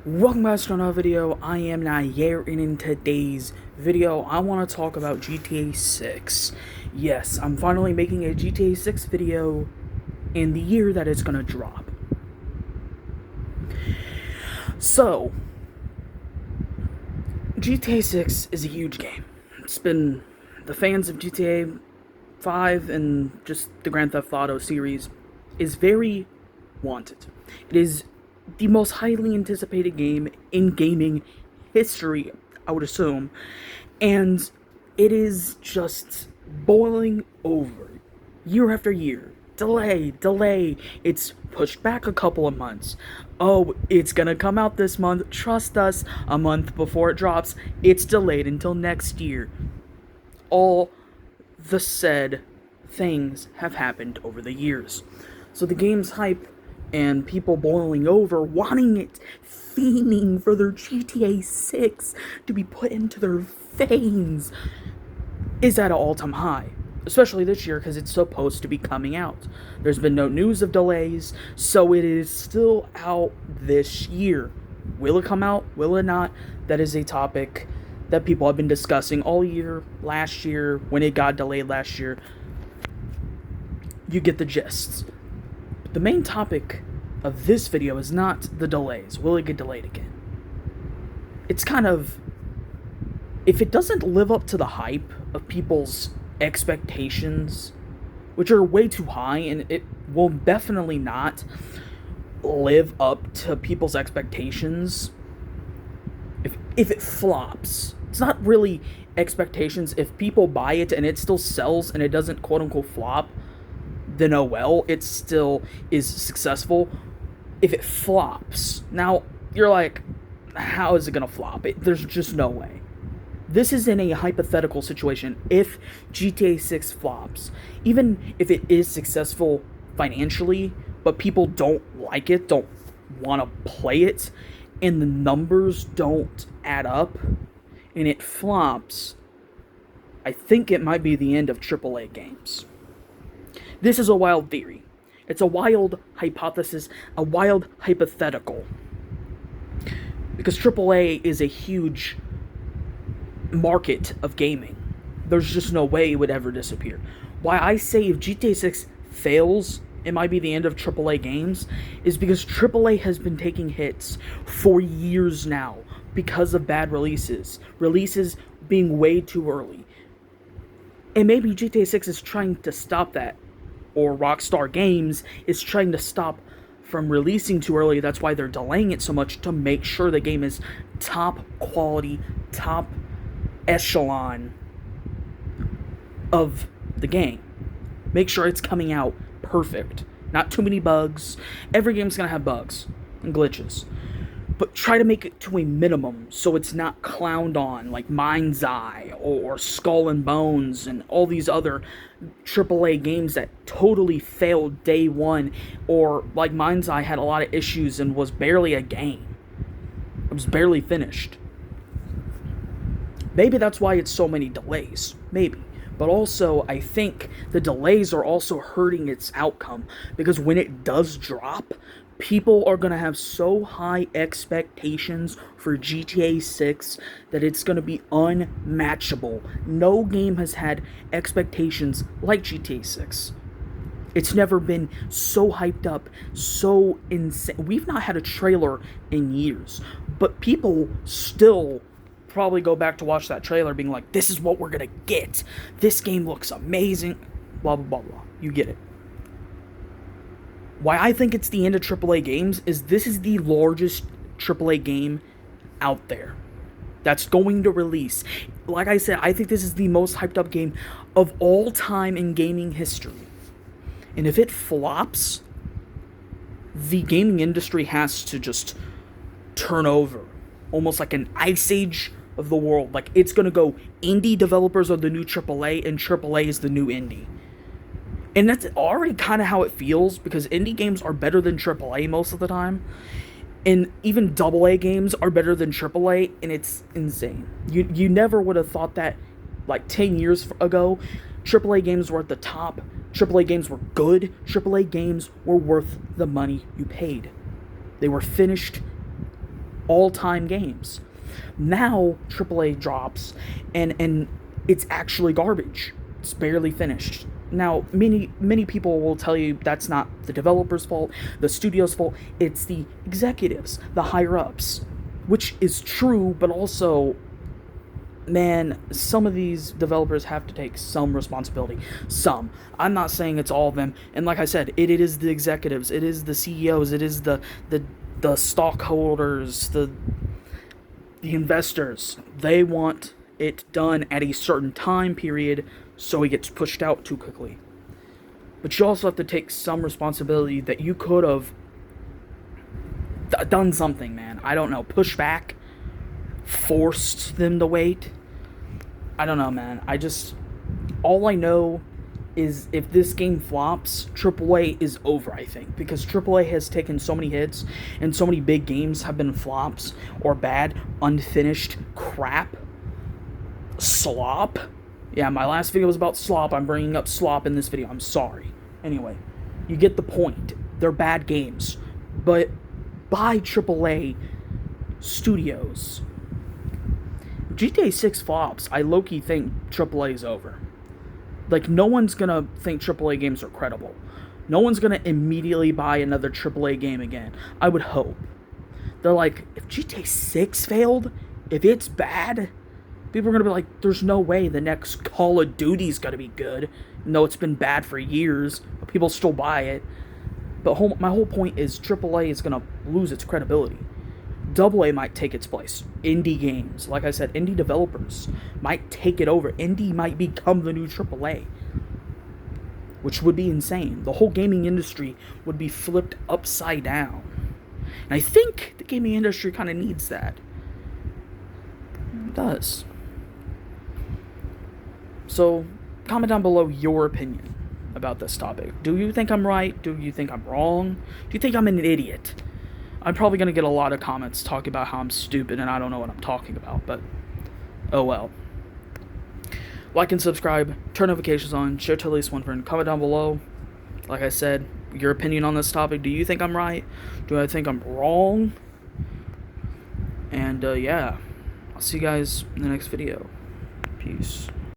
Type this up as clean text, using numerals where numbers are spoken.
Welcome back to another video. I am Nair, and in today's video, I want to talk about GTA 6. Yes, I'm finally making a GTA 6 video in the year that it's going to drop. So, GTA 6 is a huge game. It's been the fans of GTA 5 and just the Grand Theft Auto series is very wanted. It is the most highly anticipated game in gaming history, I would assume, and it is just boiling over year after year. Delay. It's pushed back a couple of months. Oh, it's gonna come out this month. Trust us, a month before it drops. It's delayed until next year. All the said things have happened over the years. So the game's hype and people boiling over, wanting it, fiending for their GTA 6 to be put into their veins, is at an all-time high. Especially this year, because it's supposed to be coming out. There's been no news of delays, so it is still out this year. Will it come out? Will it not? That is a topic that people have been discussing all year, last year, when it got delayed last year. You get the gist. The main topic of this video is not the delays. Will it get delayed again? It's kind of, if it doesn't live up to the hype of people's expectations, which are way too high, and it will definitely not live up to people's expectations. If it flops, it's not really expectations. If people buy it and it still sells and it doesn't quote-unquote flop, then oh well, it still is successful. If it flops, now you're like, how is it gonna flop? There's just no way. This is in a hypothetical situation. If GTA 6 flops, even if it is successful financially, but people don't like it, don't want to play it, and the numbers don't add up, and it flops, I think it might be the end of AAA games. This is a wild theory. It's a wild hypothesis, a wild hypothetical. Because AAA is a huge market of gaming. There's just no way it would ever disappear. Why I say if GTA 6 fails, it might be the end of AAA games, is because AAA has been taking hits for years now because of bad releases. Releases being way too early. And maybe GTA 6 is trying to stop that. Or Rockstar Games is trying to stop from releasing too early. That's why they're delaying it so much, to make sure the game is top quality, top echelon of the game. Make sure it's coming out perfect. Not too many bugs. Every game's gonna have bugs and glitches. But try to make it to a minimum so it's not clowned on like Mind's Eye or Skull and Bones and all these other AAA games that totally failed day one, or like Mind's Eye had a lot of issues and was barely a game. It was barely finished. Maybe that's why it's so many delays. Maybe. But also, I think the delays are also hurting its outcome, because when it does drop, people are going to have so high expectations for GTA 6 that it's going to be unmatchable. No game has had expectations like GTA 6. It's never been so hyped up, so insane. We've not had a trailer in years, but people still probably go back to watch that trailer being like, this is what we're going to get. This game looks amazing. Blah, blah, blah, blah. You get it. Why I think it's the end of AAA games is this is the largest AAA game out there that's going to release. Like I said, I think this is the most hyped up game of all time in gaming history. And if it flops, the gaming industry has to just turn over. Almost like an ice age of the world. Like, it's going to go, indie developers are the new AAA, and AAA is the new indie. And that's already kind of how it feels, because indie games are better than AAA most of the time. And even AA games are better than AAA, and it's insane. You never would have thought that, like, 10 years ago. AAA games were at the top. AAA games were good. AAA games were worth the money you paid. They were finished all-time games. Now AAA drops, and it's actually garbage. It's barely finished. Now, many people will tell you that's not the developer's fault, the studio's fault. It's the executives, the higher ups, which is true, but also, man, some of these developers have to take some responsibility. Some. I'm not saying it's all of them. And like I said, it is the executives, it is the CEOs, it is the stockholders, the investors. They want it done at a certain time period, so it gets pushed out too quickly. But you also have to take some responsibility that you could have done something, man. I don't know. Push back, forced them to wait. I don't know, man. All I know is if this game flops, AAA is over, I think. Because AAA has taken so many hits, and so many big games have been flops, or bad, unfinished crap. Slop. Yeah, my last video was about slop. I'm bringing up slop in this video. I'm sorry. Anyway, you get the point. They're bad games. But by AAA studios. GTA 6 flops, I low-key think AAA is over. Like, no one's gonna think AAA games are credible. No one's gonna immediately buy another AAA game again. I would hope. They're like, if GTA 6 failed, if it's bad, people are gonna be like, there's no way the next Call of Duty's gonna be good. Even though it's been bad for years, but people still buy it. But my whole point is AAA is gonna lose its credibility. AA might take its place. Indie games, like I said, indie developers might take it over. Indie might become the new AAA, which would be insane. The whole gaming industry would be flipped upside down. And I think the gaming industry kind of needs that. It does. So, comment down below your opinion about this topic. Do you think I'm right? Do you think I'm wrong? Do you think I'm an idiot? I'm probably going to get a lot of comments talking about how I'm stupid and I don't know what I'm talking about, but oh well. Like and subscribe, turn notifications on, share to at least one friend, comment down below. Like I said, your opinion on this topic. Do you think I'm right? Do I think I'm wrong? And yeah, I'll see you guys in the next video. Peace.